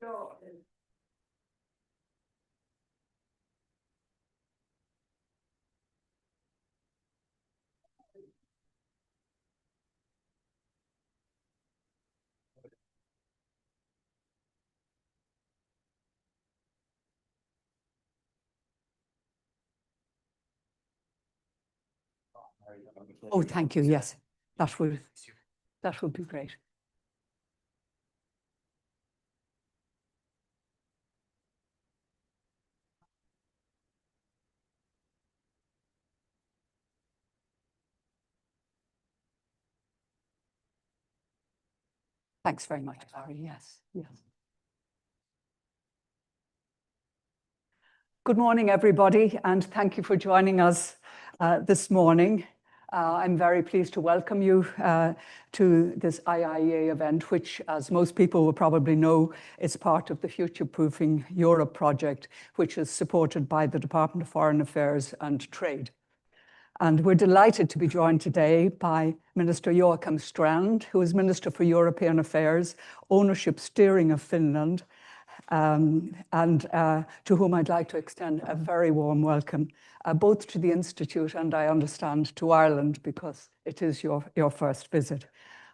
Oh, thank you. Yes, that would be great. Thanks very much, Barry. Yes, yes. Good morning, everybody, and thank you for joining us this morning. I'm very pleased to welcome you to this IIEA event, which, as most people will probably know, is part of the Future Proofing Europe project, which is supported by the Department of Foreign Affairs and Trade. And we're delighted to be joined today by Minister Joakim Strand, who is Minister for European Affairs, Ownership Steering of Finland, and to whom I'd like to extend a very warm welcome, both to the Institute and, I understand, to Ireland, because it is your first visit.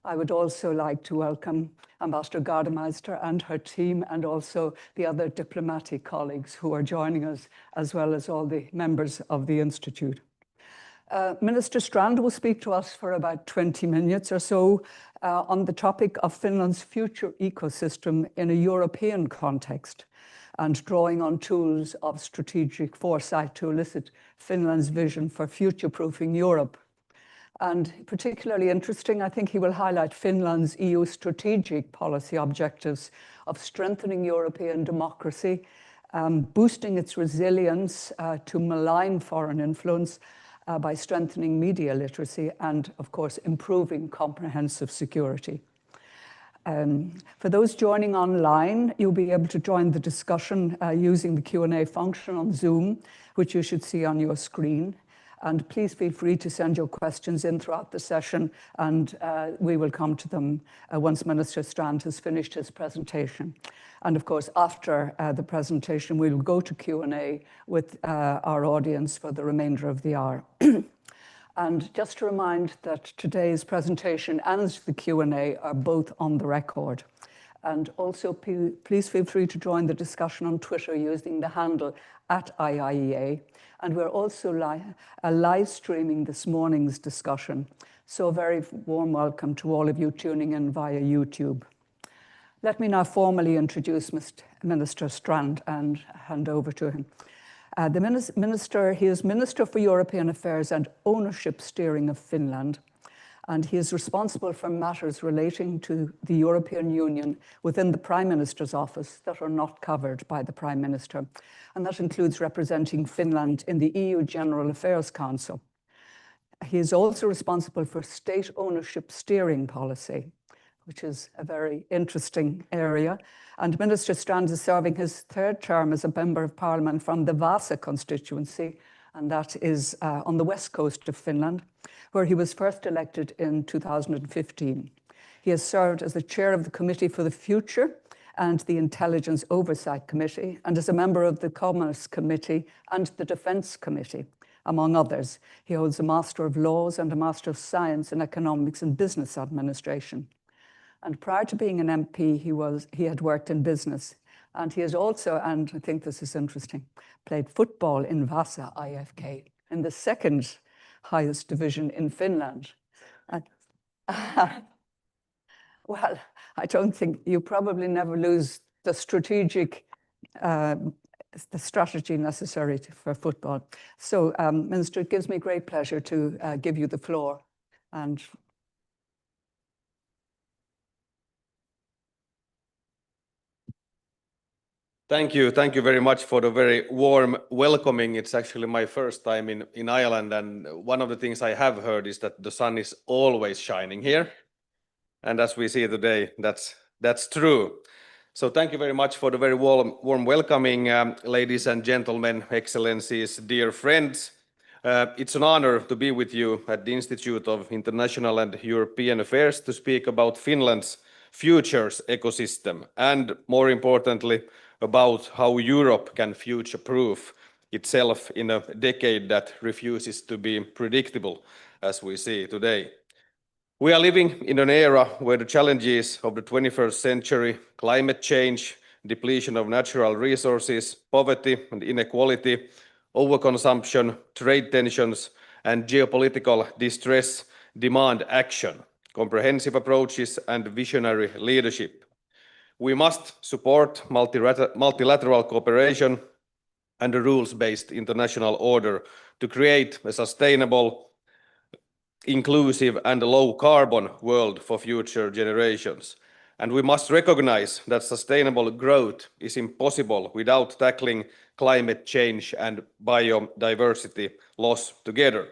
I would also like to welcome Ambassador Gardemeister and her team, and also the other diplomatic colleagues who are joining us, as well as all the members of the Institute. Minister Strand will speak to us for about 20 minutes or so on the topic of Finland's future ecosystem in a European context, and drawing on tools of strategic foresight to elicit Finland's vision for future-proofing Europe. And particularly interesting, I think he will highlight Finland's EU strategic policy objectives of strengthening European democracy, boosting its resilience to malign foreign influence, by strengthening media literacy and, of course, improving comprehensive security. For those joining online, you'll be able to join the discussion using the Q&A function on Zoom, which you should see on your screen. And please feel free to send your questions in throughout the session, and we will come to them once Minister Strand has finished his presentation. And of course, after the presentation, we will go to Q&A with our audience for the remainder of the hour. And just to remind that today's presentation and the Q&A are both on the record. And also, please feel free to join the discussion on Twitter using the handle @IIEA. And we're also live streaming this morning's discussion. So a very warm welcome to all of you tuning in via YouTube. Let me now formally introduce Minister Strand and hand over to him. He is Minister for European Affairs and Ownership Steering of Finland, and he is responsible for matters relating to the European Union within the Prime Minister's office that are not covered by the Prime Minister, and that includes representing Finland in the EU General Affairs Council. He is also responsible for state ownership steering policy, which is a very interesting area. And Minister Strand is serving his third term as a Member of Parliament from the Vaasa constituency, and that is on the west coast of Finland, where he was first elected in 2015. He has served as the chair of the Committee for the Future and the Intelligence Oversight Committee, and as a member of the Commerce Committee and the Defence Committee, among others. He holds a Master of Laws and a Master of Science in Economics and Business Administration. And prior to being an MP, he had worked in business. And he has also, and I think this is interesting, played football in Vaasa IFK, in the second highest division in Finland. Well, I don't think you probably never lose the strategy necessary for football. So, Minister, it gives me great pleasure to give you the floor. And thank you very much for the very warm welcoming. It's actually my first time in Ireland, and one of the things I have heard is that the sun is always shining here. And as we see today, that's true. So thank you very much for the very warm welcoming, ladies and gentlemen, excellencies, dear friends. It's an honor to be with you at the Institute of International and European Affairs to speak about Finland's future's ecosystem, and more importantly, about how Europe can future-proof itself in a decade that refuses to be predictable, as we see today. We are living in an era where the challenges of the 21st century, climate change, depletion of natural resources, poverty and inequality, overconsumption, trade tensions, and geopolitical distress demand action, comprehensive approaches, and visionary leadership. We must support multilateral cooperation and a rules-based international order to create a sustainable, inclusive, and low-carbon world for future generations. And we must recognize that sustainable growth is impossible without tackling climate change and biodiversity loss together.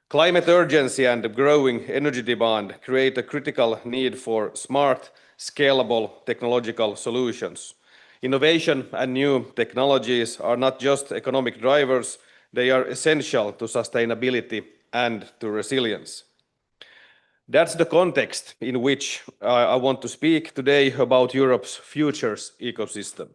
Climate urgency and growing energy demand create a critical need for smart, scalable technological solutions. Innovation and new technologies are not just economic drivers, they are essential to sustainability and to resilience. That's the context in which I want to speak today about Europe's futures ecosystem.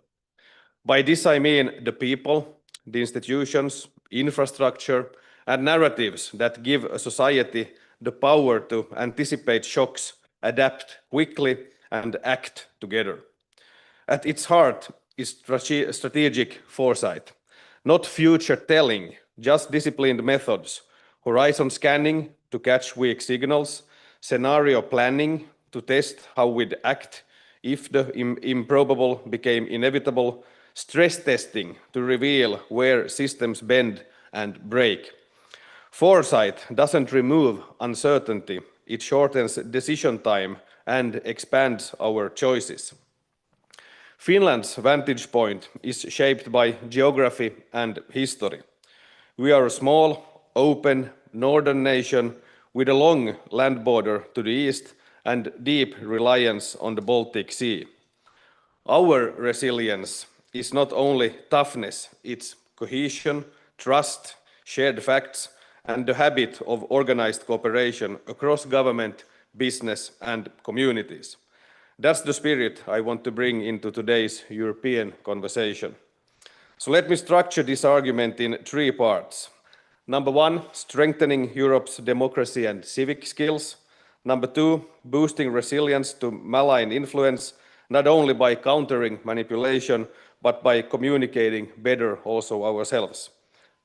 By this I mean the people, the institutions, infrastructure, and narratives that give a society the power to anticipate shocks, adapt quickly, and act together. At its heart is strategic foresight, not future telling, just disciplined methods, horizon scanning to catch weak signals, scenario planning to test how we'd act if the improbable became inevitable, stress testing to reveal where systems bend and break. Foresight doesn't remove uncertainty, it shortens decision time and expands our choices. Finland's vantage point is shaped by geography and history. We are a small, open, northern nation with a long land border to the east and deep reliance on the Baltic Sea. Our resilience is not only toughness, it's cohesion, trust, shared facts, and the habit of organized cooperation across government, business, and communities. That's the spirit I want to bring into today's European conversation. So let me structure this argument in three parts. Number one, strengthening Europe's democracy and civic skills. Number two, boosting resilience to malign influence, not only by countering manipulation, but by communicating better also ourselves.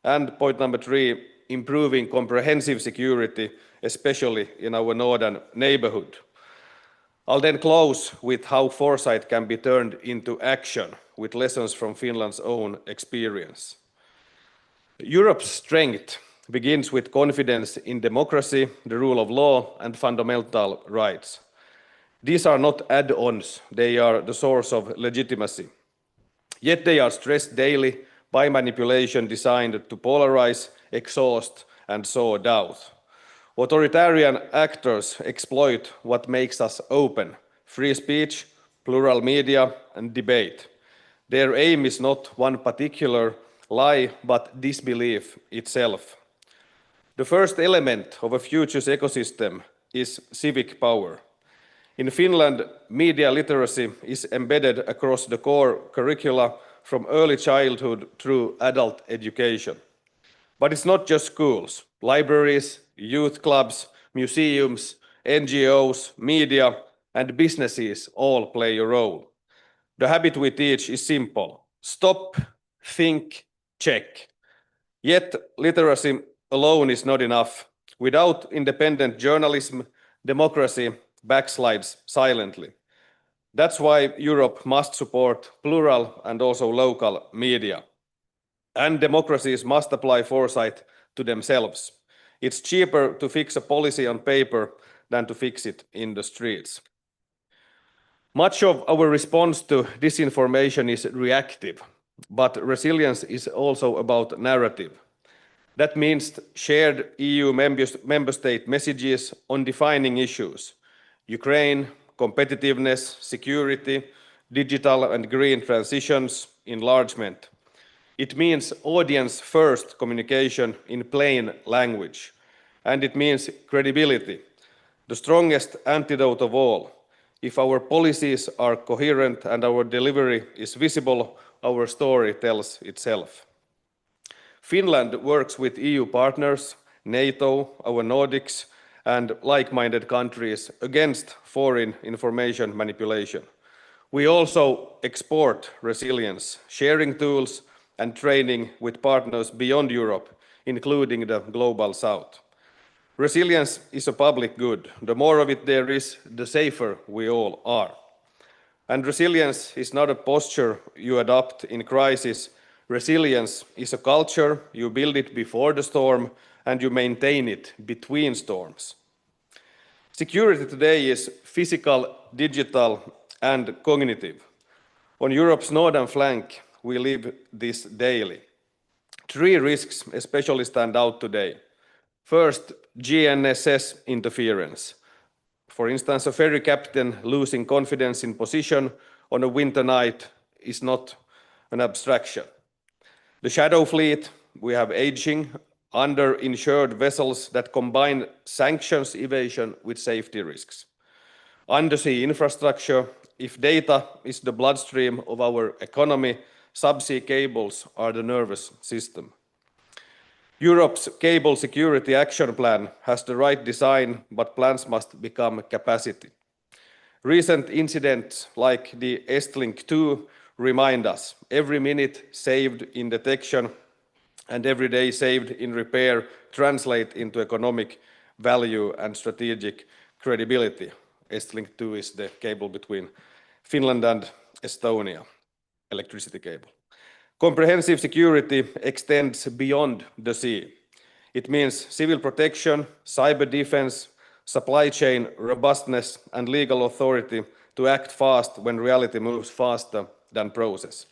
And point number three, improving comprehensive security, especially in our northern neighborhood. I'll then close with how foresight can be turned into action with lessons from Finland's own experience. Europe's strength begins with confidence in democracy, the rule of law, and fundamental rights. These are not add-ons, they are the source of legitimacy. Yet they are stressed daily by manipulation designed to polarize, exhaust, and sow doubt. Authoritarian actors exploit what makes us open: free speech, plural media, and debate. Their aim is not one particular lie, but disbelief itself. The first element of a future's ecosystem is civic power. In Finland, media literacy is embedded across the core curricula from early childhood through adult education. But it's not just schools. Libraries, youth clubs, museums, NGOs, media, and businesses all play a role. The habit we teach is simple: stop, think, check. Yet literacy alone is not enough. Without independent journalism, democracy backslides silently. That's why Europe must support plural and also local media. And democracies must apply foresight to themselves. It's cheaper to fix a policy on paper than to fix it in the streets. Much of our response to disinformation is reactive, but resilience is also about narrative. That means shared EU member state messages on defining issues: Ukraine, competitiveness, security, digital and green transitions, enlargement. It means audience-first communication in plain language. And it means credibility, the strongest antidote of all. If our policies are coherent and our delivery is visible, our story tells itself. Finland works with EU partners, NATO, our Nordics, and like-minded countries against foreign information manipulation. We also export resilience, sharing tools and training with partners beyond Europe, including the Global South. Resilience is a public good. The more of it there is, the safer we all are. And resilience is not a posture you adopt in crisis. Resilience is a culture. You build it before the storm and you maintain it between storms. Security today is physical, digital, and cognitive. On Europe's northern flank, we live this daily. Three risks especially stand out today. First, GNSS interference. For instance, a ferry captain losing confidence in position on a winter night is not an abstraction. The shadow fleet, we have aging, underinsured vessels that combine sanctions evasion with safety risks. Undersea infrastructure, if data is the bloodstream of our economy, subsea cables are the nervous system. Europe's Cable Security Action Plan has the right design, but plans must become capacity. Recent incidents like the Estlink 2 remind us every minute saved in detection and every day saved in repair translate into economic value and strategic credibility. Estlink 2 is the cable between Finland and Estonia, electricity cable. Comprehensive security extends beyond the sea. It means civil protection, cyber defense, supply chain robustness, and legal authority to act fast when reality moves faster than process.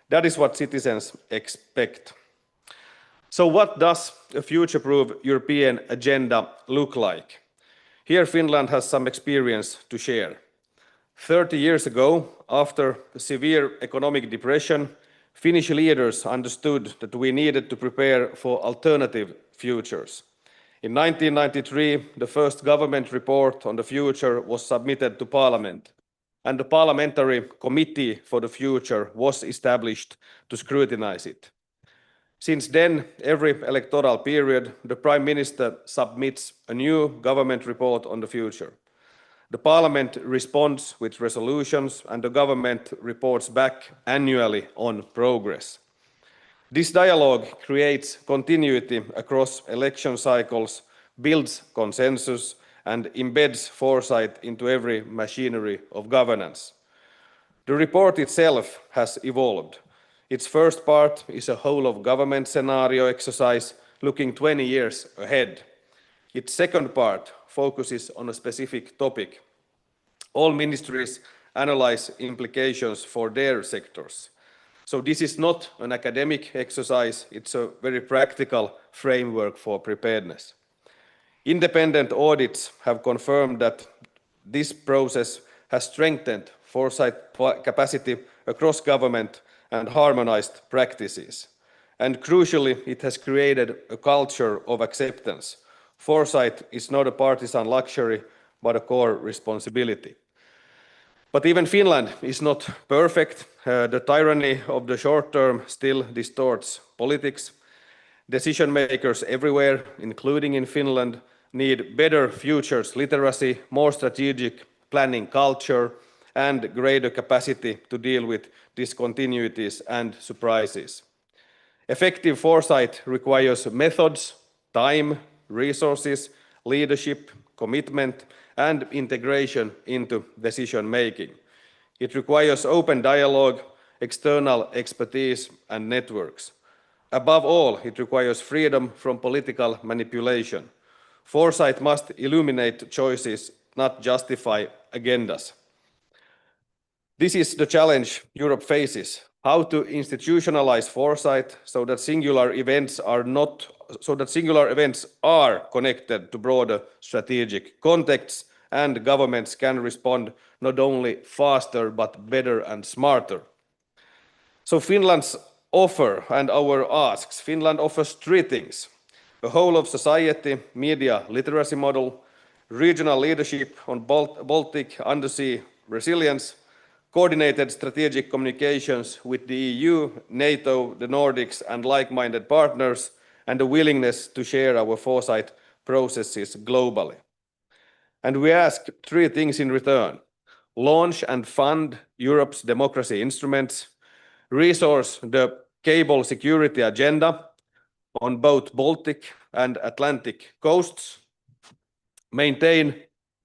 That is what citizens expect. So what does a future-proof European agenda look like? Here Finland has some experience to share. 30 years ago, after a severe economic depression, Finnish leaders understood that we needed to prepare for alternative futures. In 1993, the first government report on the future was submitted to Parliament, and the Parliamentary Committee for the Future was established to scrutinize it. Since then, every electoral period, the Prime Minister submits a new government report on the future. The Parliament responds with resolutions and the government reports back annually on progress. This dialogue creates continuity across election cycles, builds consensus, and embeds foresight into every machinery of governance. The report itself has evolved. Its first part is a whole of government scenario exercise looking 20 years ahead. Its second part focuses on a specific topic. All ministries analyze implications for their sectors. So this is not an academic exercise, it's a very practical framework for preparedness. Independent audits have confirmed that this process has strengthened foresight capacity across government and harmonized practices. And crucially, it has created a culture of acceptance. Foresight is not a partisan luxury, but a core responsibility. But even Finland is not perfect. The tyranny of the short term still distorts politics. Decision makers everywhere, including in Finland, need better futures literacy, more strategic planning culture, and greater capacity to deal with discontinuities and surprises. Effective foresight requires methods, time, resources, leadership, commitment, and integration into decision making. It requires open dialogue, external expertise, and networks. Above all, it requires freedom from political manipulation. Foresight must illuminate choices, not justify agendas. This is the challenge Europe faces: how to institutionalize foresight so that singular events are connected to broader strategic contexts and governments can respond not only faster but better and smarter. So Finland's offer and our asks. Finland offers three things: a whole of society media literacy model, regional leadership on Baltic undersea resilience, coordinated strategic communications with the EU, NATO, the Nordics, and like-minded partners, and a willingness to share our foresight processes globally. And we ask three things in return: launch and fund Europe's democracy instruments, resource the cable security agenda on both Baltic and Atlantic coasts, maintain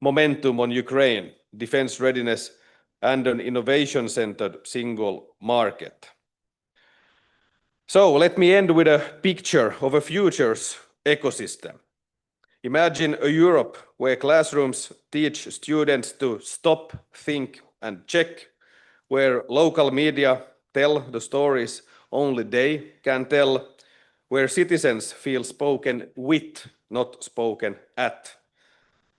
momentum on Ukraine, defense readiness, and an innovation-centered single market. So let me end with a picture of a future's ecosystem. Imagine a Europe where classrooms teach students to stop, think, and check, where local media tell the stories only they can tell, where citizens feel spoken with, not spoken at.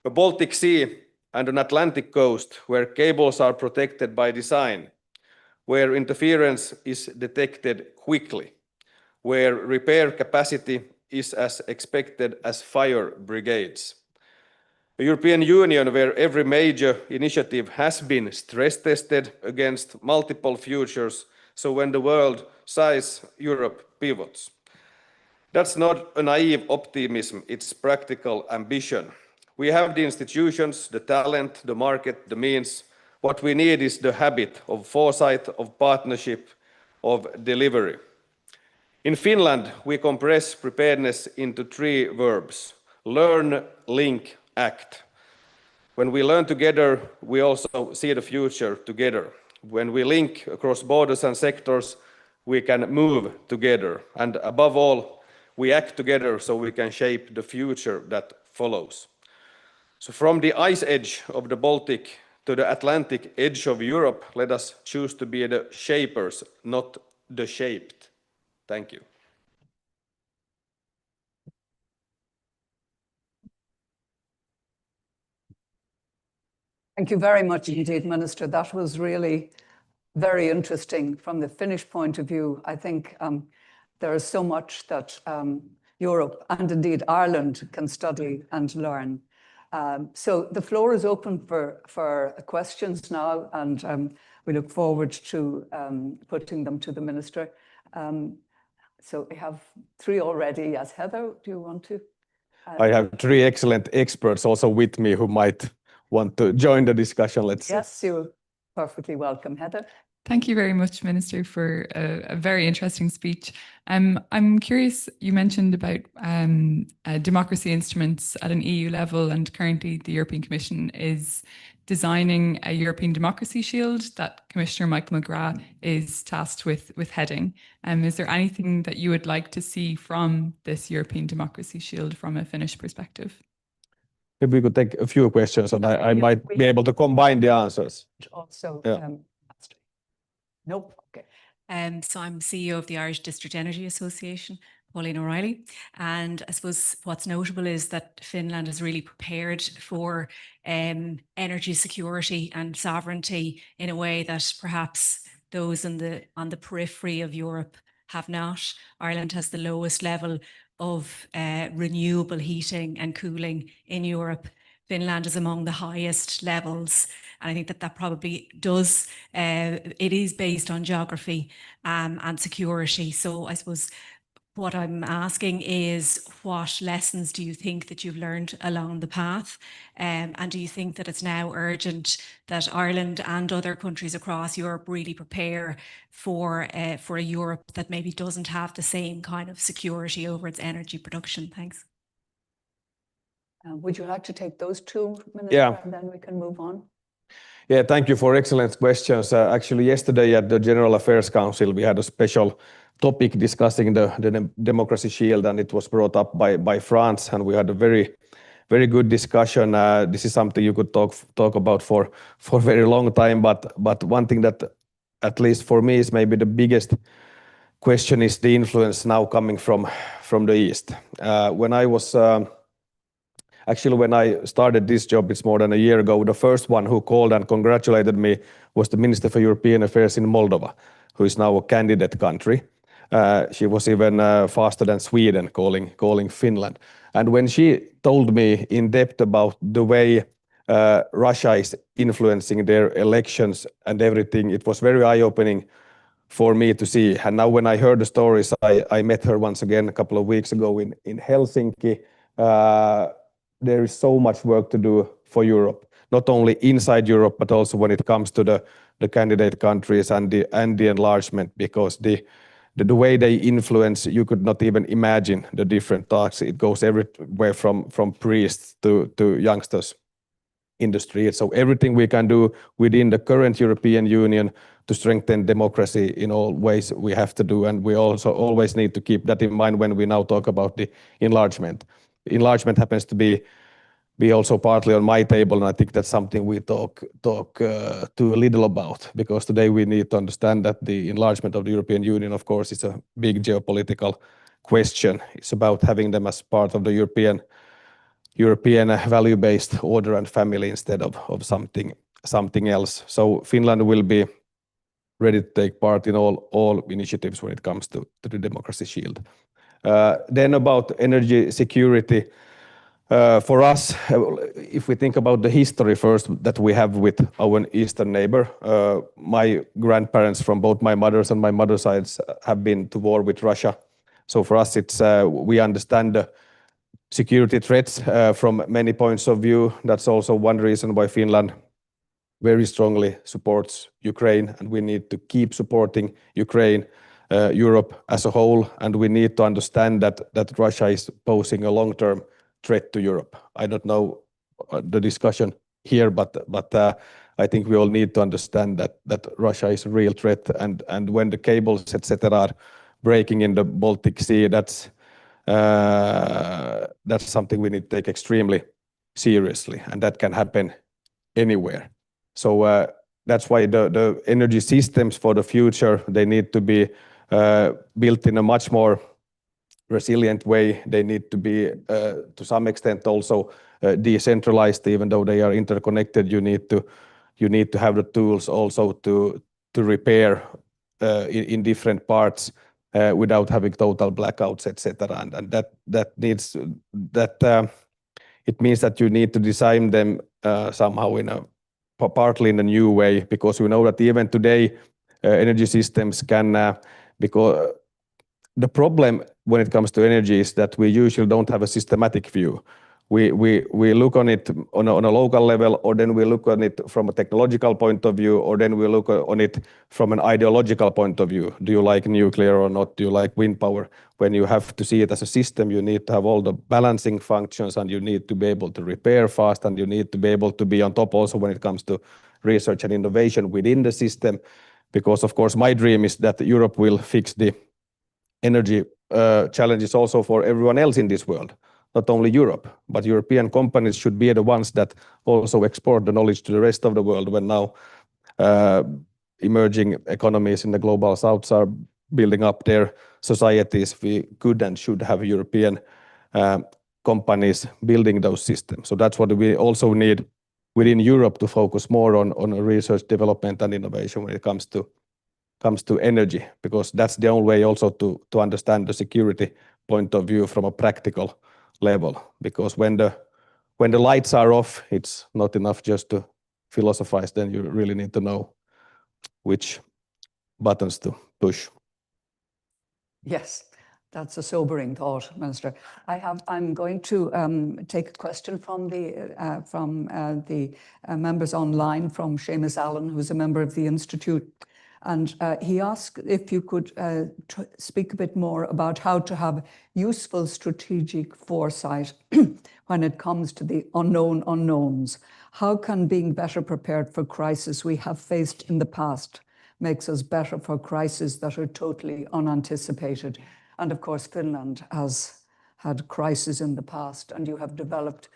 A Baltic Sea and an Atlantic coast where cables are protected by design, where interference is detected quickly, where repair capacity is as expected as fire brigades. A European Union where every major initiative has been stress tested against multiple futures, so when the world sighs, Europe pivots. That's not a naive optimism, it's practical ambition. We have the institutions, the talent, the market, the means. What we need is the habit of foresight, of partnership, of delivery. In Finland, we compress preparedness into three verbs: learn, link, act. When we learn together, we also see the future together. When we link across borders and sectors, we can move together. And above all, we act together so we can shape the future that follows. So from the ice edge of the Baltic to the Atlantic edge of Europe, let us choose to be the shapers, not the shaped. Thank you. Thank you very much indeed, Minister. That was really very interesting from the Finnish point of view. I think there is so much that Europe and indeed Ireland can study and learn. So the floor is open for questions now, and we look forward to putting them to the Minister. So we have three already. Yes, Heather, do you want to? I have three excellent experts also with me who might want to join the discussion. Let's see. Yes, you're perfectly welcome, Heather. Thank you very much, Minister, for a very interesting speech. I'm curious, you mentioned about democracy instruments at an EU level, and currently the European Commission is designing a European Democracy Shield that Commissioner Michael McGrath is tasked with heading. Is there anything that you would like to see from this European Democracy Shield from a Finnish perspective? Maybe we could take a few questions and I might be able to combine the answers. Also, Yeah. Nope. Okay. So I'm CEO of the Irish District Energy Association, Pauline O'Reilly. And I suppose what's notable is that Finland is really prepared for energy security and sovereignty in a way that perhaps those on the periphery of Europe have not. Ireland has the lowest level of renewable heating and cooling in Europe. Finland is among the highest levels. And I think that probably does, it is based on geography and security. So I suppose what I'm asking is, what lessons do you think that you've learned along the path? And do you think that it's now urgent that Ireland and other countries across Europe really prepare for a Europe that maybe doesn't have the same kind of security over its energy production? Thanks. Would you like to take those two, Minister, Yeah. and then we can move on? Yeah, thank you for excellent questions. Actually, yesterday at the General Affairs Council, we had a special topic discussing the Democracy Shield, and it was brought up by France, and we had a very good discussion. This is something you could talk about for a very long time, but one thing that, at least for me, is maybe the biggest question is the influence now coming from the East. When I started this job, it's more than a year ago, the first one who called and congratulated me was the Minister for European Affairs in Moldova, who is now a candidate country. She was even faster than Sweden calling Finland. And when she told me in depth about the way Russia is influencing their elections and everything, it was very eye-opening for me to see. And now when I heard the stories, I met her once again a couple of weeks ago in Helsinki. There is so much work to do for Europe, not only inside Europe, but also when it comes to the candidate countries and the enlargement, because the way they influence, you could not even imagine the different talks. It goes everywhere from priests to youngsters in the street. So everything we can do within the current European Union to strengthen democracy in all ways we have to do. And we also always need to keep that in mind when we now talk about the enlargement. Enlargement happens to be also partly on my table, and I think that's something we talk too little about, because today we need to understand that the enlargement of the European Union, of course, is a big geopolitical question. It's about having them as part of the European value-based order and family instead of something else. So Finland will be ready to take part in all initiatives when it comes to the democracy shield. Then about energy security, for us, if we think about the history first that we have with our eastern neighbor, my grandparents from both my mother's and my mother's sides have been to war with Russia. So for us, it's we understand the security threats from many points of view. That's also one reason why Finland very strongly supports Ukraine, and we need to keep supporting Ukraine, Europe as a whole, and we need to understand that Russia is posing a long-term threat to Europe. I don't know the discussion here, but I think we all need to understand that Russia is a real threat, and when the cables, etc., are breaking in the Baltic Sea, that's something we need to take extremely seriously, and that can happen anywhere. So that's why the energy systems for the future, they need to be built in a much more resilient way. They need to be to some extent also decentralized, even though they are interconnected. You need to have the tools also to repair in different parts without having total blackouts, etc. And that needs it means that you need to design them somehow partly in a new way, because we know that even today energy systems can because the problem when it comes to energy is that we usually don't have a systematic view. We look on it on a local level, or then we look on it from a technological point of view, or then we look on it from an ideological point of view. Do you like nuclear or not? Do you like wind power? When you have to see it as a system, you need to have all the balancing functions, and you need to be able to repair fast, and you need to be able to be on top also when it comes to research and innovation within the system. Because of course my dream is that Europe will fix the energy challenges also for everyone else in this world. Not only Europe, but European companies should be the ones that also export the knowledge to the rest of the world, when now emerging economies in the global south are building up their societies. We could and should have European companies building those systems. So that's what we also need within Europe, to focus more on research, development and innovation when it comes to energy, because that's the only way also to understand the security point of view from a practical level. Because when the lights are off, it's not enough just to philosophize. Then you really need to know which buttons to push. Yes, that's a sobering thought, Minister. I'm going to take a question from the members online, from Seamus Allen, who's a member of the Institute. And he asked if you could speak a bit more about how to have useful strategic foresight when it comes to the unknown unknowns. How can being better prepared for crises we have faced in the past makes us better for crises that are totally unanticipated? And of course, Finland has had crises in the past, and you have developed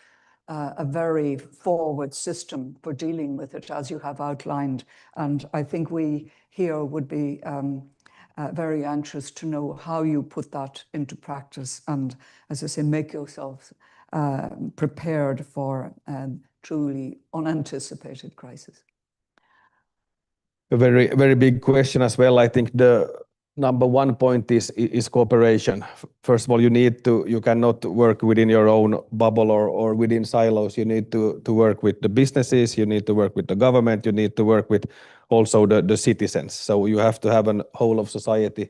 a very forward system for dealing with it, as you have outlined. And I think we here would be very anxious to know how you put that into practice and, as I say, make yourselves prepared for truly unanticipated crisis. A very, very big question as well. I think number one point is cooperation. First of all, you cannot work within your own bubble or within silos. You need to work with the businesses, you need to work with the government, you need to work with also the citizens. So you have to have a whole of society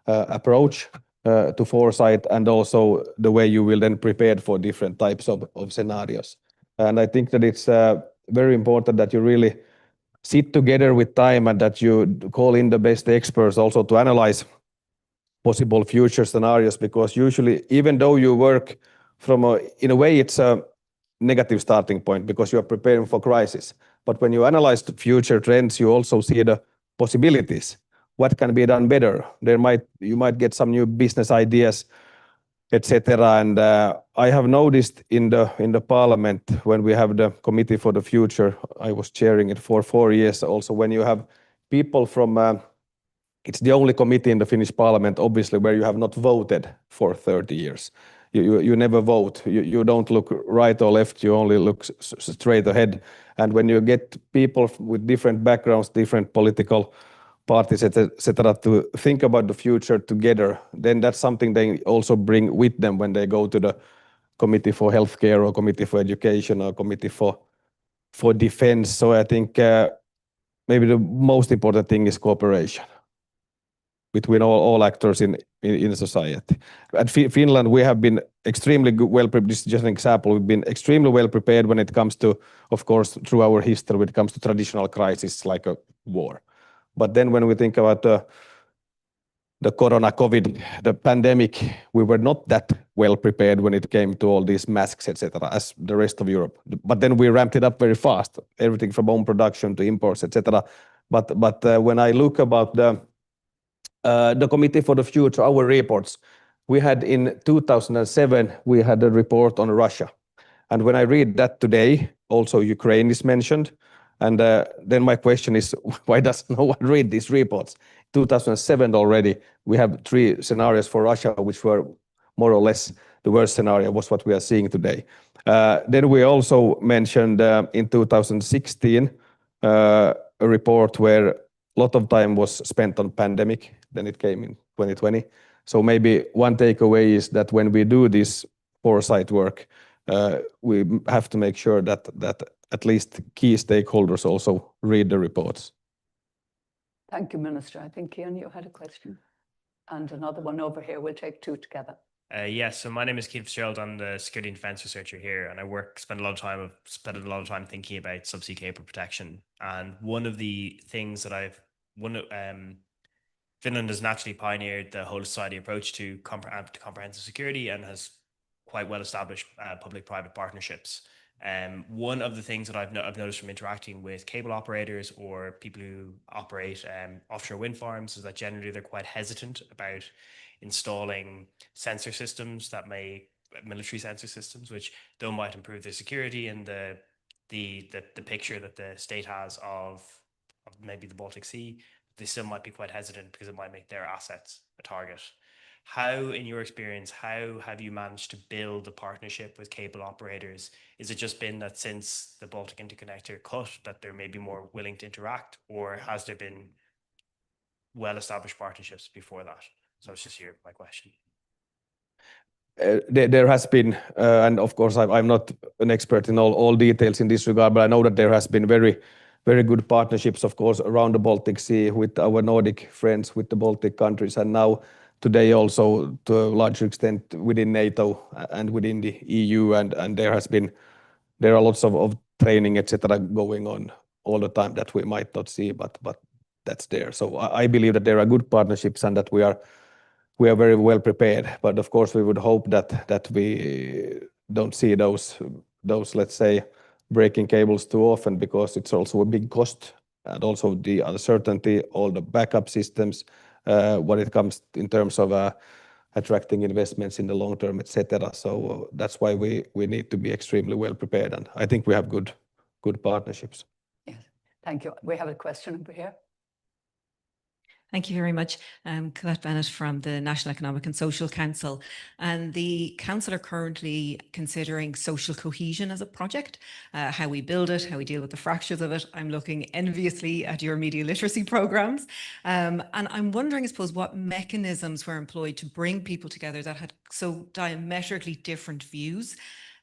approach to foresight, and also the way you will then prepare for different types of scenarios. And I think that it's very important that you really sit together with time and that you call in the best experts also to analyze possible future scenarios, because usually, even though you work in a way, it's a negative starting point because you are preparing for crisis. But when you analyze the future trends, you also see the possibilities. What can be done better? You might get some new business ideas, etc. And I have noticed in the parliament, when we have the committee for the future, I was chairing it for 4 years also, when you have people from it's the only committee in the Finnish parliament, obviously, where you have not voted for 30 years. You never vote. You don't look right or left. You only look straight ahead. And when you get people with different backgrounds, different political parties, etc., to think about the future together, then that's something they also bring with them when they go to the committee for healthcare or committee for education or committee for defense. So I think maybe the most important thing is cooperation between all actors in society. At Finland, we have been extremely well prepared. This is just an example. We've been extremely well prepared when it comes to, of course, through our history, when it comes to traditional crises like a war. But then when we think about the corona, COVID, the pandemic, we were not that well prepared when it came to all these masks, etc., as the rest of Europe. But then we ramped it up very fast, everything from home production to imports, etc. But when I look about the Committee for the Future, our reports, we had in 2007, we had a report on Russia. And when I read that today, also Ukraine is mentioned. And then my question is, why does no one read these reports? 2007 already, we have 3 scenarios for Russia, which were more or less the worst scenario was what we are seeing today. Then we also mentioned in 2016 a report where a lot of time was spent on pandemic. Then it came in 2020. So maybe one takeaway is that when we do this foresight work, we have to make sure that at least key stakeholders also read the reports. Thank you, Minister. I think, Ian, you had a question. And another one over here. We'll take 2 together. Yes, so my name is Kvarken Strand. I'm the security and defense researcher here, and I spend a lot of time thinking about subsea cable protection. And one of the things that Finland has naturally pioneered the whole society approach to comprehensive security and has quite well established public-private partnerships. One of the things that I've noticed from interacting with cable operators or people who operate offshore wind farms is that generally they're quite hesitant about installing sensor systems military sensor systems, which though might improve their security and the picture that the state has of maybe the Baltic Sea, they still might be quite hesitant because it might make their assets a target. How, in your experience, how have you managed to build a partnership with cable operators? Is it just been that since the Baltic Interconnector cut that they're maybe more willing to interact, or has there been well-established partnerships before that? So it's just my question. There has been, and of course I'm not an expert in all details in this regard, but I know that there has been very, very good partnerships, of course, around the Baltic Sea with our Nordic friends, with the Baltic countries, and now today also to a large extent within NATO and within the EU, and there are lots of training, etc., going on all the time that we might not see, but that's there. So I believe that there are good partnerships and that we are very well prepared. But of course, we would hope that we don't see those let's say breaking cables too often, because it's also a big cost, and also the uncertainty, all the backup systems, when it comes in terms of attracting investments in the long term, etc. So that's why we need to be extremely well prepared, and I think we have good partnerships. Yes, thank you. We have a question over here. Thank you very much. Colette Bennett from the National Economic and Social Council. And the Council are currently considering social cohesion as a project, how we build it, how we deal with the fractures of it. I'm looking enviously at your media literacy programs. And I'm wondering, I suppose, what mechanisms were employed to bring people together that had so diametrically different views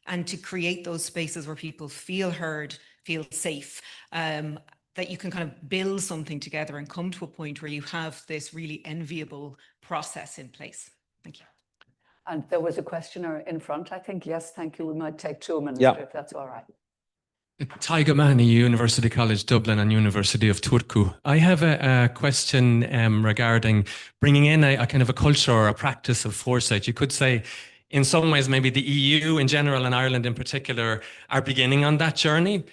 and to create those spaces where people feel heard, feel safe, that you can kind of build something together and come to a point where you have this really enviable process in place. Thank you. And there was a questioner in front, I think. Yes, thank you. We might take 2 minutes if that's all right. Tyga Mahoney, University College Dublin and University of Turku. I have a question regarding bringing in a kind of a culture or a practice of foresight. You could say, in some ways, maybe the EU in general and Ireland in particular are beginning on that journey.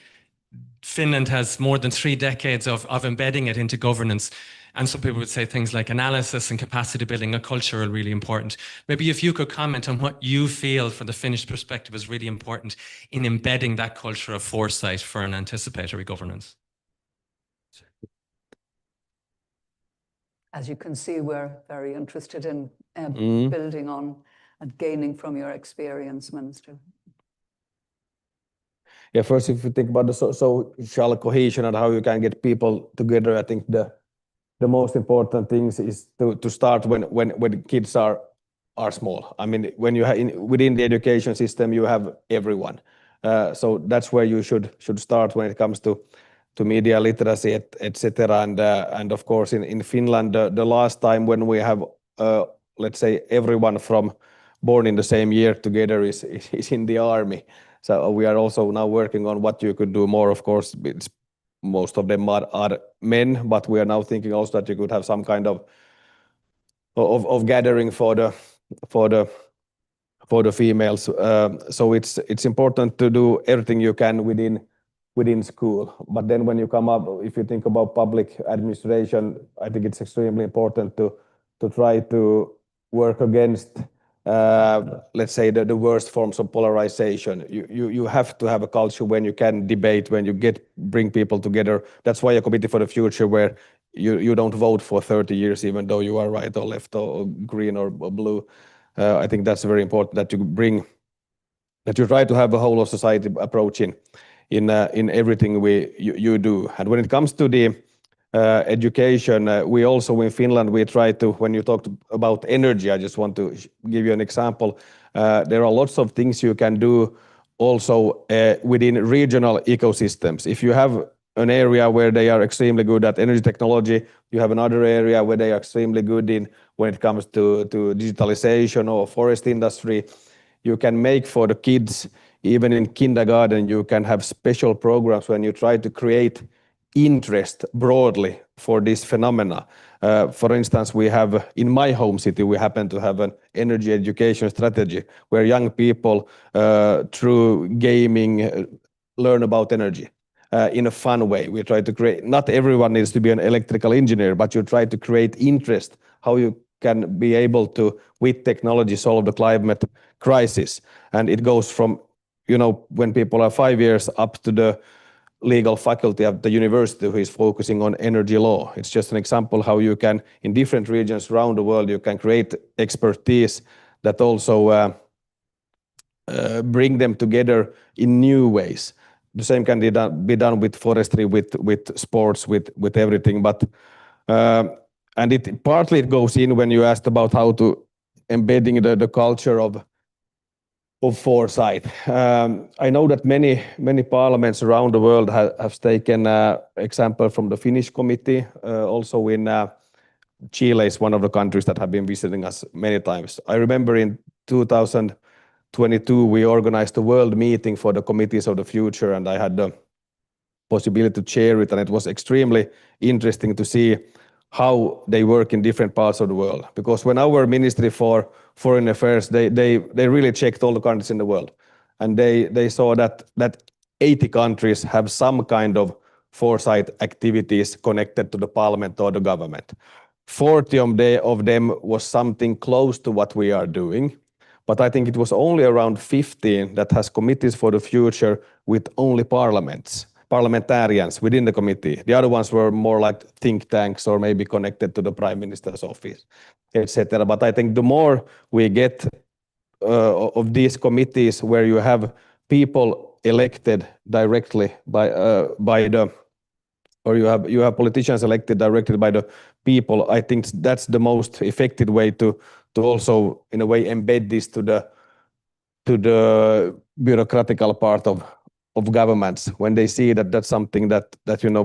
Finland has more than 3 decades of embedding it into governance. And some people would say things like analysis and capacity building, a culture are really important. Maybe if you could comment on what you feel from the Finnish perspective is really important in embedding that culture of foresight for an anticipatory governance. As you can see, we're very interested in building on and gaining from your experience, Minister. Yeah, first, if you think about the social cohesion and how you can get people together, I think the most important things is to start when kids are small. I mean, when you have within the education system, you have everyone. So that's where you should start when it comes to media literacy, etc. And of course, in Finland, the last time when we have let's say everyone from born in the same year together is in the army. So we are also now working on what you could do more. Of course, most of them are men, but we are now thinking also that you could have some kind of gathering for the females. So it's important to do everything you can within school. But then when you come up, if you think about public administration, I think it's extremely important to try to work against let's say the worst forms of polarization. You have to have a culture when you can debate, when you bring people together. That's why a committee for the future where you don't vote for 30 years, even though you are right or left or green or blue. I think that's very important that you try to have a whole of society approach in everything you do. And when it comes to the education, we also in Finland, we try to, when you talked about energy, I just want to give you an example. There are lots of things you can do also within regional ecosystems. If you have an area where they are extremely good at energy technology, you have another area where they are extremely good in when it comes to digitalization or forest industry. You can make for the kids, even in kindergarten, you can have special programs when you try to create interest broadly for this phenomena. For instance, we have in my home city, we happen to have an energy education strategy where young people through gaming learn about energy in a fun way. We try to create, not everyone needs to be an electrical engineer, but you try to create interest, how you can be able to, with technology, solve the climate crisis. And it goes from, when people are 5 years up to the legal faculty at the university who is focusing on energy law. It's just an example how you can, in different regions around the world, you can create expertise that also bring them together in new ways. The same can be done with forestry, with sports, with everything. But and it partly goes in when you asked about how to embedding the culture of foresight. I know that many parliaments around the world have taken example from the Finnish committee. Also in Chile is one of the countries that have been visiting us many times. I remember in 2022 we organized a world meeting for the committees of the future, and I had the possibility to chair it, and it was extremely interesting to see how they work in different parts of the world. Because when our Ministry for Foreign Affairs, they really checked all the countries in the world. And they saw that 80 countries have some kind of foresight activities connected to the parliament or the government. 40 of them was something close to what we are doing. But I think it was only around 15 that has committees for the future with only parliaments parliamentarians within the committee. The other ones were more like think tanks or maybe connected to the Prime Minister's office, etc. But I think the more we get of these committees where you have people elected directly by the, or you have politicians elected directly by the people, I think that's the most effective way to also in a way embed this to the bureaucratical part of governments, when they see that that's something that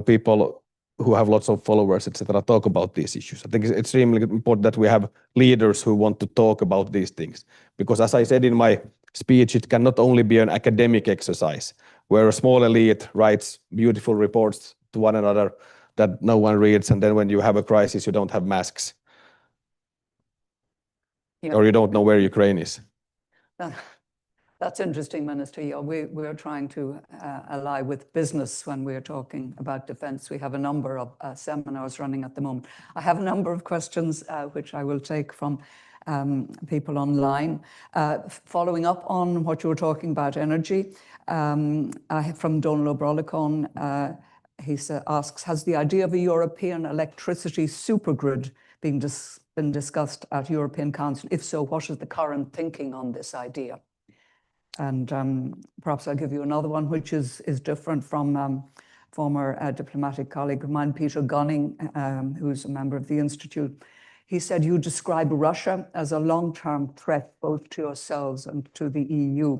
people who have lots of followers, etc., talk about these issues. I think it's extremely important that we have leaders who want to talk about these things, because as I said in my speech, it cannot only be an academic exercise where a small elite writes beautiful reports to one another that no one reads, and then when you have a crisis, you don't have masks. Yeah. Or you don't know where Ukraine is. That's interesting, Minister. Yeah, we're trying to ally with business when we're talking about defence. We have a number of seminars running at the moment. I have a number of questions which I will take from people online. Following up on what you were talking about, energy, I have from Donald O'Brolacon, he asks, has the idea of a European electricity supergrid been discussed at European Council? If so, what is the current thinking on this idea? And perhaps I'll give you another one, which is different from former diplomatic colleague of mine, Peter Gunning, who's a member of the Institute. He said, you describe Russia as a long-term threat both to yourselves and to the EU.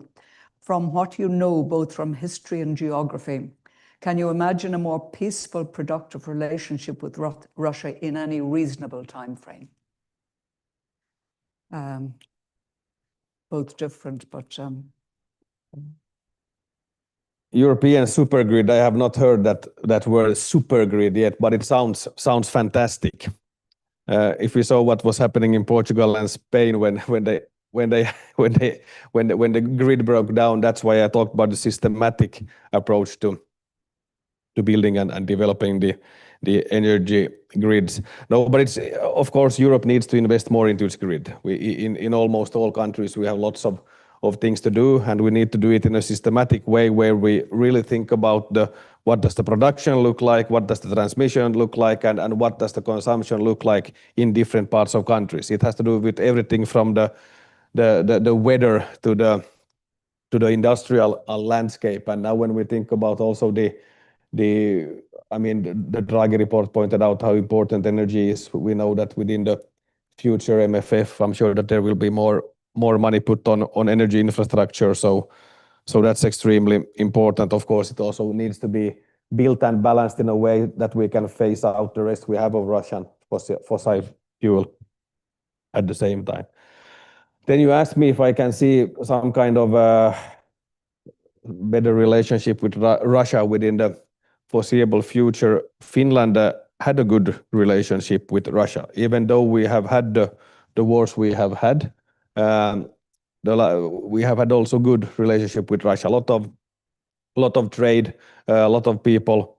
From what you know, both from history and geography, can you imagine a more peaceful, productive relationship with Russia in any reasonable time frame? Both different, but... European supergrid, I have not heard that word supergrid yet, but it sounds fantastic. If we saw what was happening in Portugal and Spain when the grid broke down, that's why I talked about the systematic approach to building and developing the energy grids. No, but it's of course Europe needs to invest more into its grid. In almost all countries we have lots of things to do, and we need to do it in a systematic way where we really think about what does the production look like, what does the transmission look like, and what does the consumption look like in different parts of countries. It has to do with everything from the weather to the industrial landscape. And now when we think about also the Draghi report pointed out how important energy is. We know that within the future MFF, I'm sure that there will be more money put on energy infrastructure. So that's extremely important. Of course, it also needs to be built and balanced in a way that we can phase out the rest we have of Russian fossil fuel at the same time. Then you asked me if I can see some kind of better relationship with Russia within the foreseeable future. Finland had a good relationship with Russia, even though we have had the wars we have had. We have had also good relationship with Russia. A lot of trade, a lot of people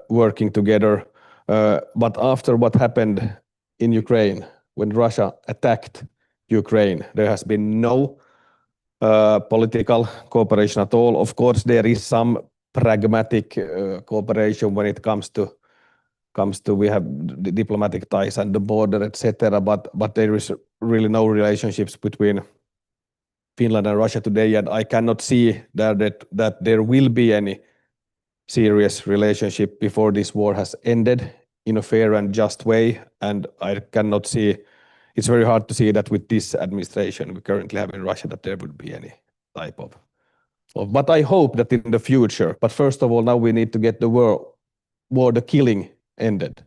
working together. But after what happened in Ukraine, when Russia attacked Ukraine, there has been no political cooperation at all. Of course, there is some pragmatic cooperation when it comes to we have the diplomatic ties and the border, etc. But there is really no relationships between Finland and Russia today, and I cannot see that there will be any serious relationship before this war has ended in a fair and just way. And I cannot see. It's very hard to see that with this administration we currently have in Russia that there would be any type of. But I hope that in the future. But first of all, now we need to get the war, the killing ended,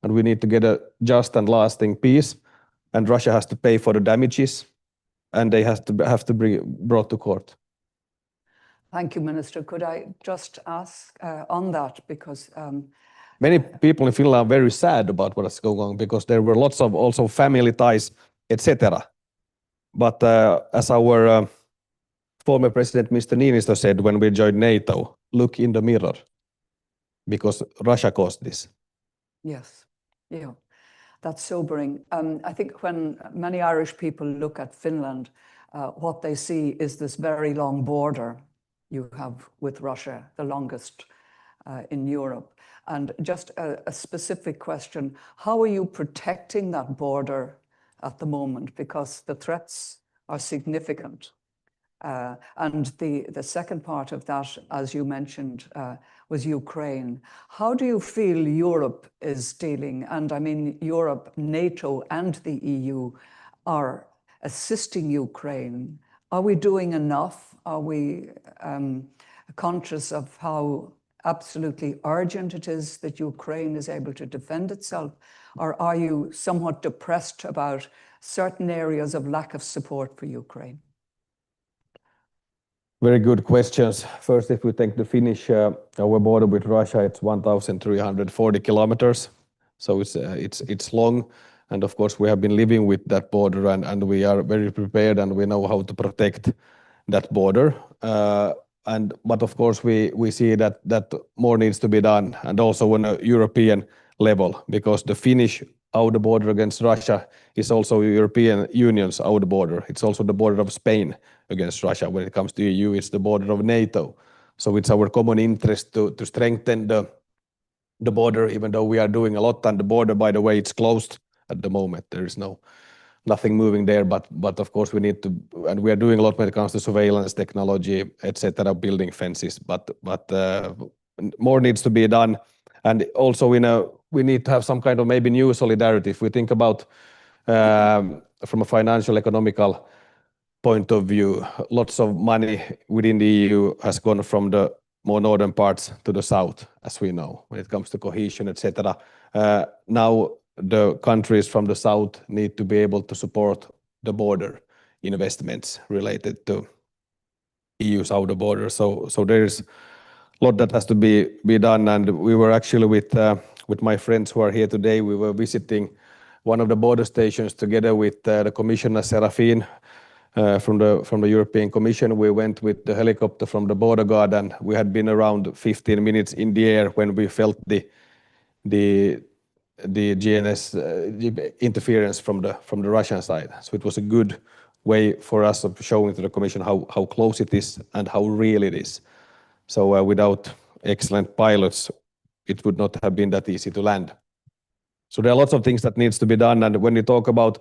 and we need to get a just and lasting peace. And Russia has to pay for the damages, and they have to be brought to court. Thank you, Minister. Could I just ask on that, because many people in Finland are very sad about what is going on, because there were lots of also family ties, etc. But as our former President Mr. Niinistö said when we joined NATO, look in the mirror, because Russia caused this. Yes, yeah, that's sobering. I think when many Irish people look at Finland, what they see is this very long border you have with Russia, the longest in Europe. And just a specific question, how are you protecting that border at the moment? Because the threats are significant. And the second part of that, as you mentioned, was Ukraine. How do you feel Europe is dealing? And I mean, Europe, NATO, and the EU are assisting Ukraine. Are we doing enough? Are we conscious of how absolutely urgent it is that Ukraine is able to defend itself? Or are you somewhat depressed about certain areas of lack of support for Ukraine? Very good questions. First, if we take the Finnish, our border with Russia, it's 1,340 kilometers. So it's long. And of course, we have been living with that border and we are very prepared and we know how to protect that border. But of course, we see that more needs to be done, and also on a European level, because the Finnish outer border against Russia is also European Union's outer border. It's also the border of Spain against Russia. When it comes to EU, it's the border of NATO. So it's our common interest to strengthen the border, even though we are doing a lot. And the border, by the way, it's closed at the moment. There is nothing moving there, but of course we need to, and we are doing a lot when it comes to surveillance technology, etc., building fences, but more needs to be done. And also we need to have some kind of maybe new solidarity. If we think about from a financial economical point of view, lots of money within the EU has gone from the more northern parts to the south, as we know, when it comes to cohesion, etc. Now the countries from the south need to be able to support the border investments related to EU's outer border. So there is a lot that has to be done. And we were actually with my friends who are here today, we were visiting one of the border stations together with the Commissioner Serafin from the European Commission. We went with the helicopter from the border guard, and we had been around 15 minutes in the air when we felt the GNS interference from the Russian side. So it was a good way for us of showing to the Commission how close it is and how real it is. So without excellent pilots, it would not have been that easy to land. So there are lots of things that needs to be done. And when you talk about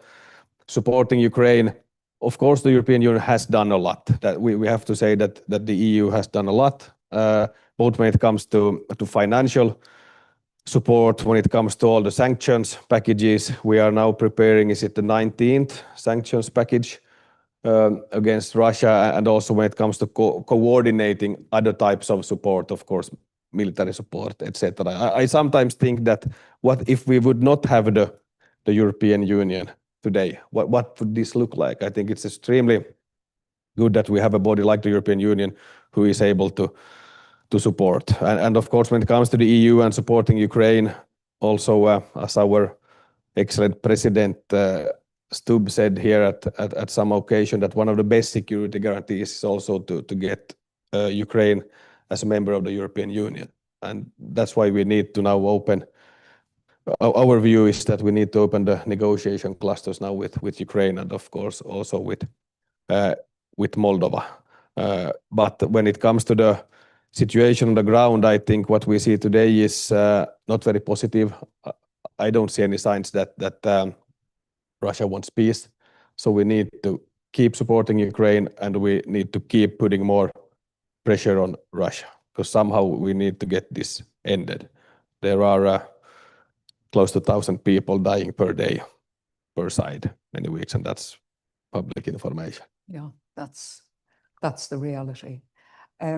supporting Ukraine, of course, the European Union has done a lot. That we have to say that the EU has done a lot, both when it comes to financial support, when it comes to all the sanctions packages. We are now preparing, is it the 19th sanctions package against Russia, and also when it comes to coordinating other types of support, of course, military support, etc. I sometimes think that what if we would not have the European Union today? What would this look like? I think it's extremely good that we have a body like the European Union who is able to support. And of course, when it comes to the EU and supporting Ukraine, also as our excellent President Stubb said here at some occasion, that one of the best security guarantees is also to get Ukraine as a member of the European Union. And that's why we need to now open, our view is that we need to open the negotiation clusters now with Ukraine, and of course also with Moldova. But when it comes to the situation on the ground, I think what we see today is not very positive. I don't see any signs that Russia wants peace. So we need to keep supporting Ukraine, and we need to keep putting more pressure on Russia, because somehow we need to get this ended. There are close to 1,000 people dying per day, per side, many weeks, and that's public information. Yeah, that's the reality. I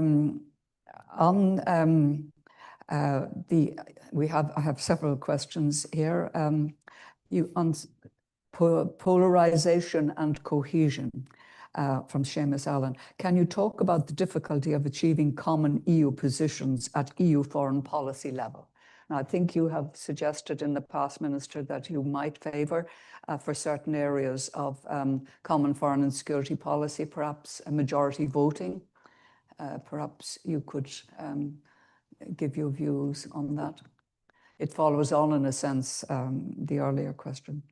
have several questions here. On polarization and cohesion from Seamus Allen. Can you talk about the difficulty of achieving common EU positions at EU foreign policy level? Now, I think you have suggested in the past, Minister, that you might favour for certain areas of common foreign and security policy, perhaps a majority voting. Perhaps you could give your views on that. It follows on, in a sense, the earlier question.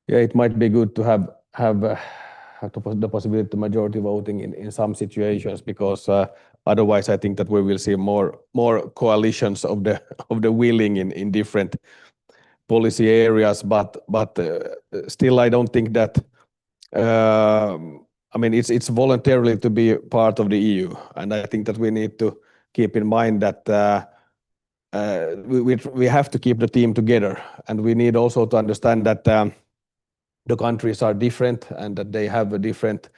Yeah, it might be good to have the possibility of majority voting in some situations, because Otherwise, I think that we will see more coalitions of the willing in different policy areas. But still, I don't think that. I mean, it's voluntarily to be part of the EU, and I think that we need to keep in mind that we have to keep the team together, and we need also to understand that the countries are different and that they have a different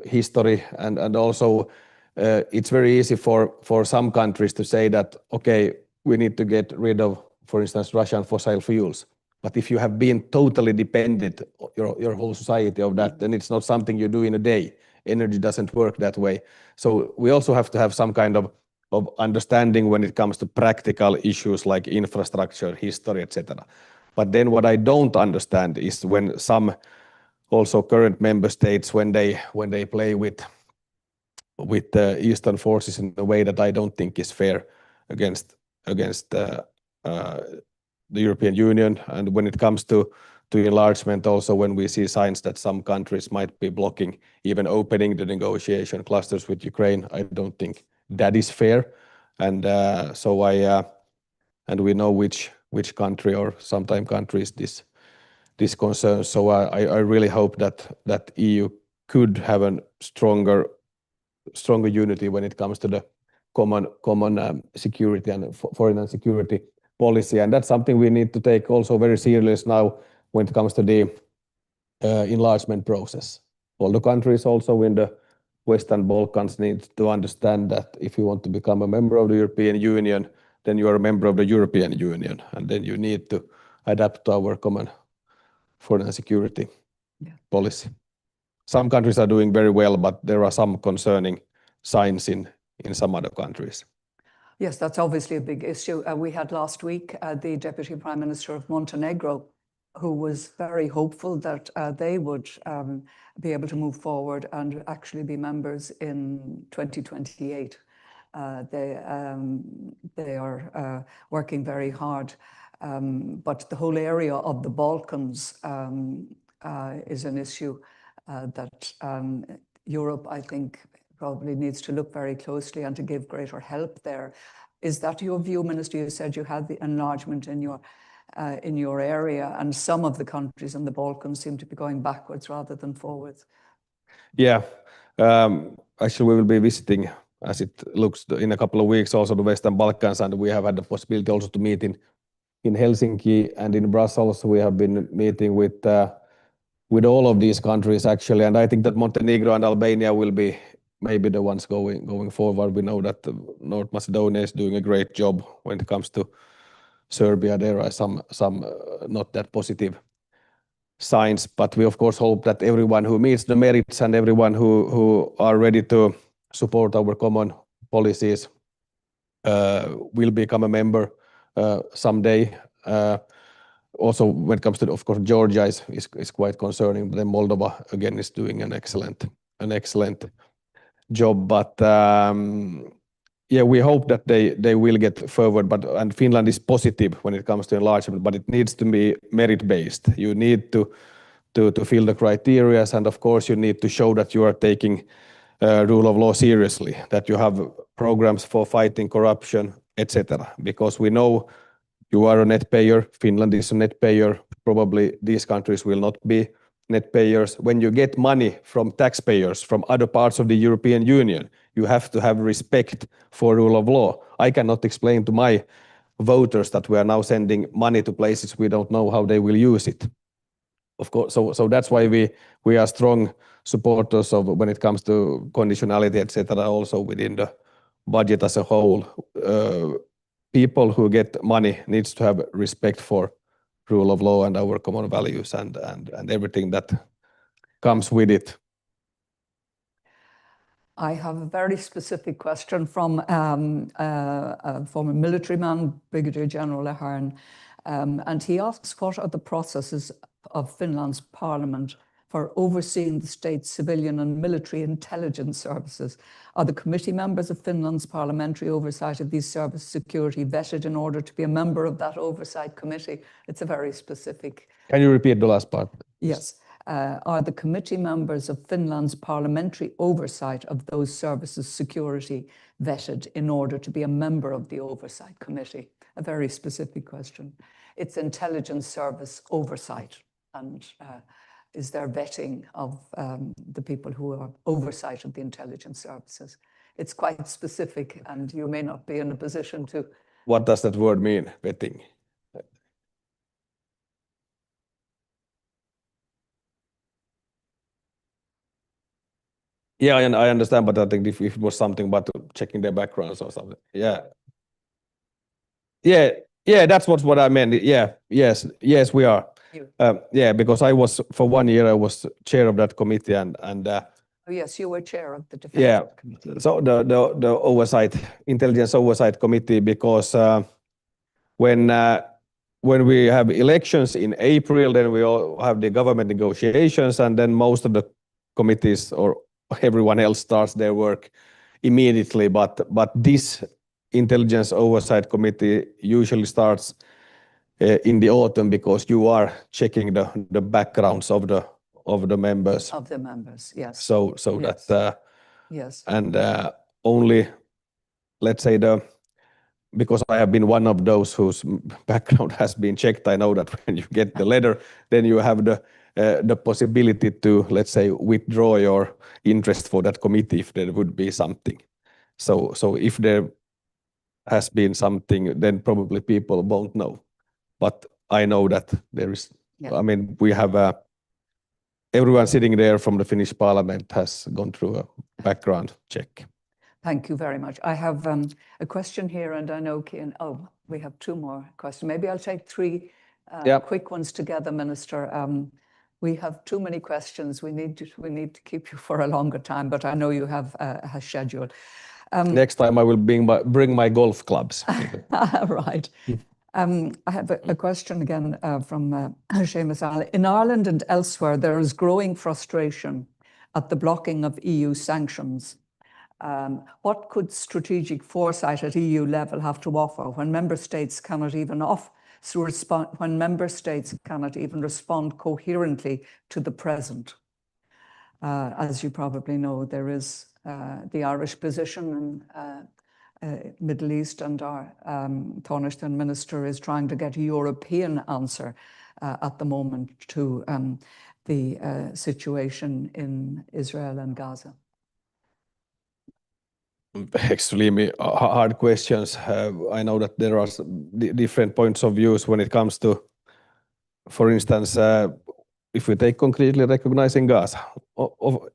history, and also it's very easy for some countries to say that, okay, we need to get rid of, for instance, Russian fossil fuels. But if you have been totally dependent, your whole society of that, then it's not something you do in a day. Energy doesn't work that way. So we also have to have some kind of understanding when it comes to practical issues like infrastructure, history, etc. But then what I don't understand is when some also current member states, when they play with the Eastern forces in a way that I don't think is fair against the European Union. And when it comes to enlargement, also when we see signs that some countries might be blocking even opening the negotiation clusters with Ukraine, I don't think that is fair. And and we know which country or sometime countries this concerns. So I really hope that EU could have a stronger unity when it comes to the common security and foreign and security policy, and that's something we need to take also very serious now when it comes to the enlargement process. All the countries also in the Western Balkans need to understand that if you want to become a member of the European Union, then you are a member of the European Union, and then you need to adapt to our common foreign and security policy. Some countries are doing very well, but there are some concerning signs in some other countries. Yes, that's obviously a big issue. We had last week the Deputy Prime Minister of Montenegro, who was very hopeful that they would be able to move forward and actually be members in 2028. They are working very hard, but the whole area of the Balkans is an issue that Europe, I think, probably needs to look very closely and to give greater help there. Is that your view, Minister? You said you had the enlargement in your area, and some of the countries in the Balkans seem to be going backwards rather than forwards. Yeah, actually we will be visiting, as it looks, in a couple of weeks also the Western Balkans, and we have had the possibility also to meet in Helsinki and in Brussels. We have been meeting with all of these countries actually, and I think that Montenegro and Albania will be maybe the ones going forward. We know that North Macedonia is doing a great job when it comes to Serbia. There are some not that positive signs, but we of course hope that everyone who meets the merits and everyone who are ready to support our common policies will become a member someday. Also, when it comes to, of course, Georgia is quite concerning, but then Moldova again is doing an excellent job. But yeah, we hope that they will get forward. And Finland is positive when it comes to enlargement, but it needs to be merit-based. You need to fill the criteria, and of course, you need to show that you are taking rule of law seriously, that you have programs for fighting corruption, etc. Because we know you are a net payer. Finland is a net payer. Probably these countries will not be net payers. When you get money from taxpayers from other parts of the European Union, you have to have respect for rule of law. I cannot explain to my voters that we are now sending money to places we don't know how they will use it. Of course, so that's why we are strong supporters of when it comes to conditionality, etc. Also within the budget as a whole. People who get money needs to have respect for rule of law and our common values and everything that comes with it. I have a very specific question from a former military man, Brigadier General Ahern, and he asks, what are the processes of Finland's parliament for overseeing the state's civilian and military intelligence services? Are the committee members of Finland's parliamentary oversight of these service security vetted in order to be a member of that oversight committee? It's a very specific... Can you repeat the last part? Yes. are the committee members of Finland's parliamentary oversight of those services security vetted in order to be a member of the Oversight Committee? A very specific question. It's intelligence service oversight, and is there vetting of the people who are oversight of the intelligence services? It's quite specific, and you may not be in a position to... What does that word mean, vetting? Yeah, and I understand, but I think if it was something about checking their backgrounds or something. Yeah. Yeah, that's what I meant. Yeah, yes, we are. Yeah, because I was, for 1 year, I was chair of that committee, and Oh, yes, you were chair of the Defense Committee. So the oversight, Intelligence Oversight Committee, because when we have elections in April, then we all have the government negotiations, and then most of the committees or everyone else starts their work immediately. But this Intelligence Oversight Committee usually starts in the autumn, because you are checking the backgrounds of the members. Of the members, yes. So yes. that yes. And only, let's say, because I have been one of those whose background has been checked, I know that when you get the letter, then you have the possibility to, let's say, withdraw your interest for that committee if there would be something. So if there has been something, then probably people won't know. But I know that there is, I mean, we have everyone sitting there from the Finnish parliament has gone through a background check. Thank you very much. I have a question here, and I know, Kian, we have 2 more questions. Maybe I'll take 3 quick ones together, Minister. We have too many questions. We need to keep you for a longer time, but I know you have a schedule. Next time I will bring my golf clubs. Right. I have a question again from Seamus Allen. In Ireland and elsewhere, there is growing frustration at the blocking of EU sanctions. What could strategic foresight at EU level have to offer when member states cannot even respond coherently to the present? As you probably know, there is the Irish position in Middle East, and our Tánaiste Minister is trying to get a European answer at the moment to the situation in Israel and Gaza. Extremely hard questions. I know that there are different points of views when it comes to, for instance, if we take concretely recognizing Gaza,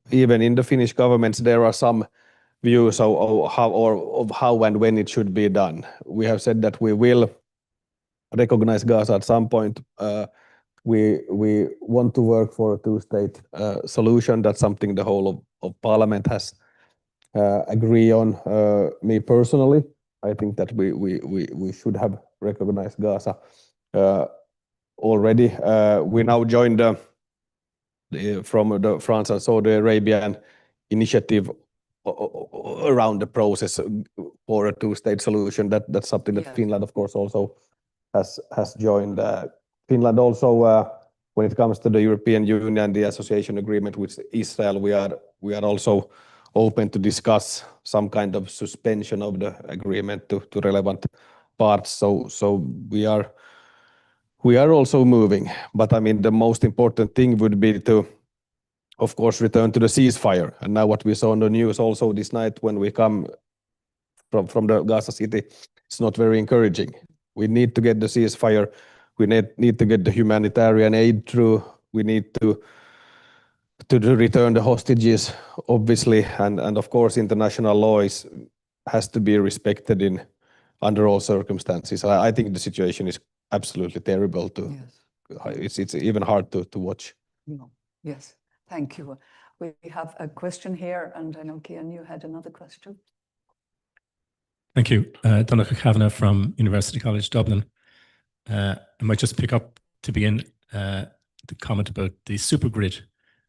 even in the Finnish governments, there are some views of how and when it should be done. We have said that we will recognize Gaza at some point. We want to work for a 2-state solution. That's something the whole of Parliament has agree on. Me personally, I think that we should have recognized Gaza already. We now joined from the France and Saudi Arabian initiative around the process for a 2-state solution. That's something that Finland, of course, also has joined. Finland also, when it comes to the European Union, the association agreement with Israel, we are also open to discuss some kind of suspension of the agreement to relevant parts. So we are also moving. But I mean, the most important thing would be to, of course, return to the ceasefire. And now what we saw on the news also this night when we come from the Gaza City, it's not very encouraging. We need to get the ceasefire. We need to get the humanitarian aid through. We need to return the hostages, obviously, and of course international law has to be respected under all circumstances. I think the situation is absolutely terrible. It's even hard to watch. No. Yes, thank you. We have a question here, and I know, Kian, you had another question. Thank you. Donnacha Kavanagh from University College Dublin. I might just pick up to begin the comment about the supergrid.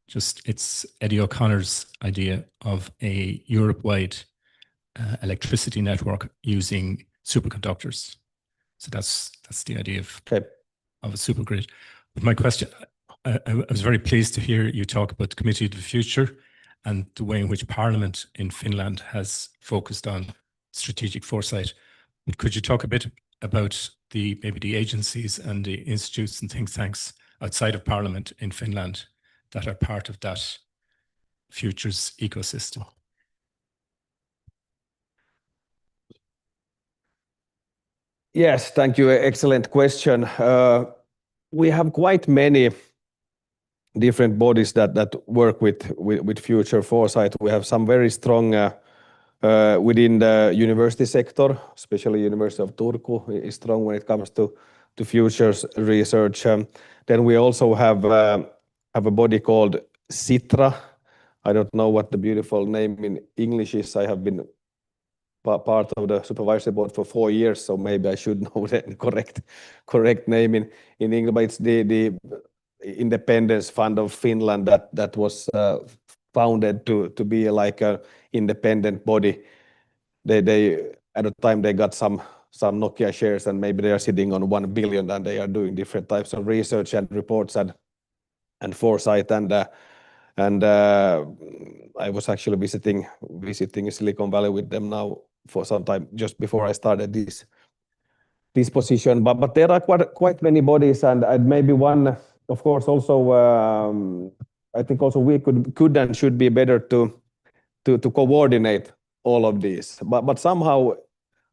It's Eddie O'Connor's idea of a Europe-wide electricity network using superconductors. So that's the idea of a supergrid. But my question, I was very pleased to hear you talk about the Committee of the Future and the way in which Parliament in Finland has focused on strategic foresight. But could you talk a bit about maybe the agencies and the institutes and think tanks outside of Parliament in Finland that are part of that futures ecosystem? Yes, thank you. Excellent question. We have quite many different bodies that work with future foresight. We have some very strong within the university sector, especially University of Turku is strong when it comes to futures research. Then we also have a body called Sitra. I don't know what the beautiful name in English is. I have been part of the supervisory board for 4 years, so maybe I should know the correct name in English. But it's the Independence Fund of Finland that was founded to be like an independent body. They at the time they got some Nokia shares, and maybe they are sitting on 1 billion, and they are doing different types of research and reports and foresight. And I was actually visiting Silicon Valley with them now for some time just before I started this position. But there are quite many bodies, and maybe one, of course, also I think also we could and should be better to coordinate all of these. But somehow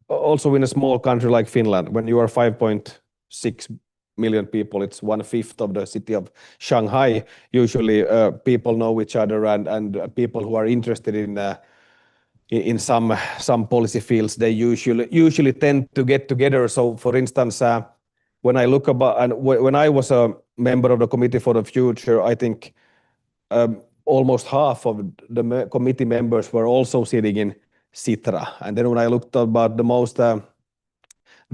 also in a small country like Finland, when you are 5.6 million people, it's 1/5 of the city of Shanghai. Usually people know each other, and people who are interested in some policy fields, they usually tend to get together. So for instance, when I look about, and when I was a member of the Committee for the Future, I think almost half of the committee members were also sitting in Sitra. And then when I looked about the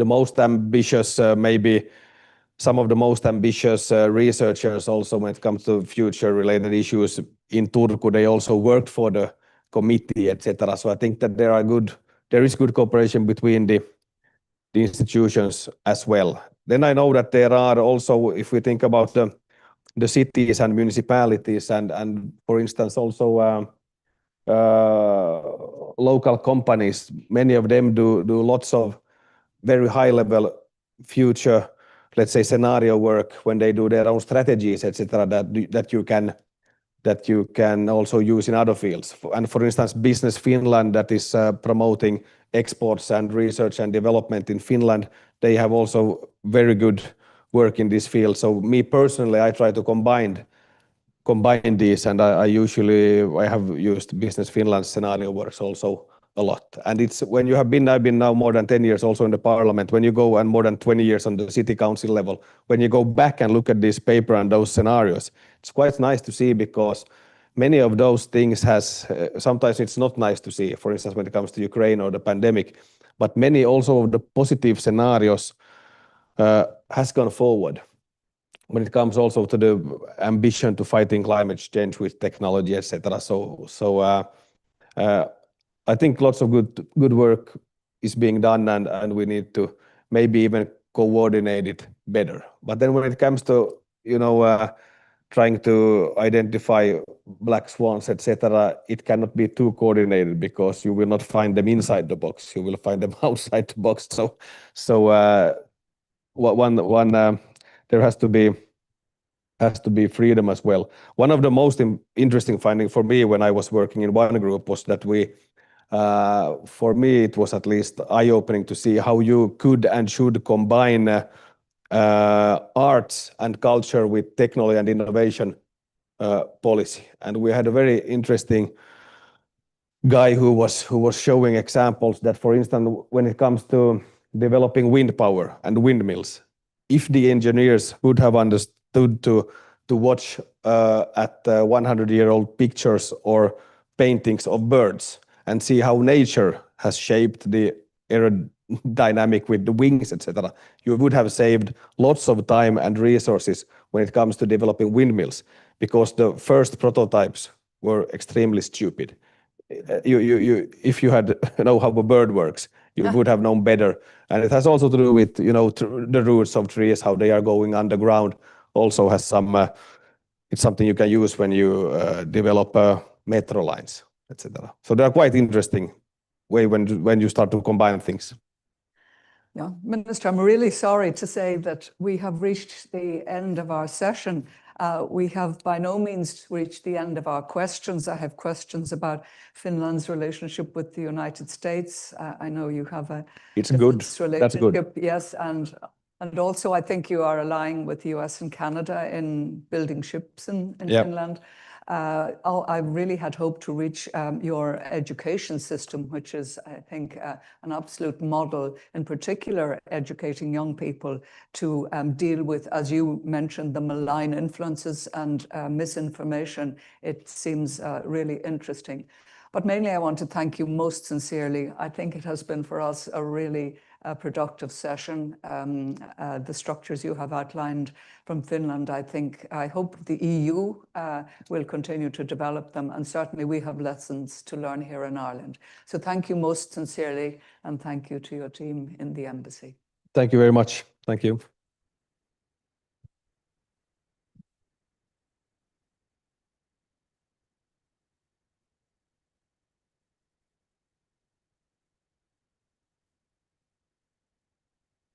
most ambitious, maybe some of the most ambitious researchers also when it comes to future-related issues in Turku, they also worked for the committee, etc. So I think that there is good cooperation between the institutions as well. Then I know that there are also, if we think about the cities and municipalities, and for instance also local companies, many of them do lots of very high-level future, let's say, scenario work when they do their own strategies, etc. That you can also use in other fields. And for instance, Business Finland, that is promoting exports and research and development in Finland, they have also very good work in this field. So me personally, I try to combine these, and I have used Business Finland's scenario works also a lot. And it's when I've been now more than 10 years also in the parliament, when you go, and more than 20 years on the city council level, when you go back and look at this paper and those scenarios, it's quite nice to see, because many of those things sometimes it's not nice to see, for instance, when it comes to Ukraine or the pandemic, but many also of the positive scenarios has gone forward when it comes also to the ambition to fighting climate change with technology, etc. So I think lots of good work is being done, and we need to maybe even coordinate it better. But then when it comes to trying to identify black swans, etc., it cannot be too coordinated, because you will not find them inside the box. You will find them outside the box. So there has to be freedom as well. One of the most interesting findings for me when I was working in one group was that for me, it was at least eye-opening to see how you could and should combine arts and culture with technology and innovation policy. And we had a very interesting guy who was showing examples that, for instance, when it comes to developing wind power and windmills, if the engineers would have understood to watch at 100-year-old pictures or paintings of birds and see how nature has shaped the aerodynamic with the wings, etc., you would have saved lots of time and resources when it comes to developing windmills, because the first prototypes were extremely stupid. If you had know how a bird works, you would have known better. And it has also to do with the roots of trees, how they are going underground, also has it's something you can use when you develop metro lines, etc. So they are quite interesting way when you start to combine things. Yeah, Minister, I'm really sorry to say that we have reached the end of our session. We have by no means reached the end of our questions. I have questions about Finland's relationship with the United States. I know you have a relationship. That's good. Yes, and also I think you are allying with the US and Canada in building ships in Finland. I really had hoped to reach your education system, which is, I think, an absolute model, in particular, educating young people to deal with, as you mentioned, the malign influences and misinformation. It seems really interesting. But mainly, I want to thank you most sincerely. I think it has been for us a really productive session. The structures you have outlined from Finland, I hope the EU will continue to develop them, and certainly we have lessons to learn here in Ireland. So thank you most sincerely, and thank you to your team in the embassy. Thank you very much. Thank you.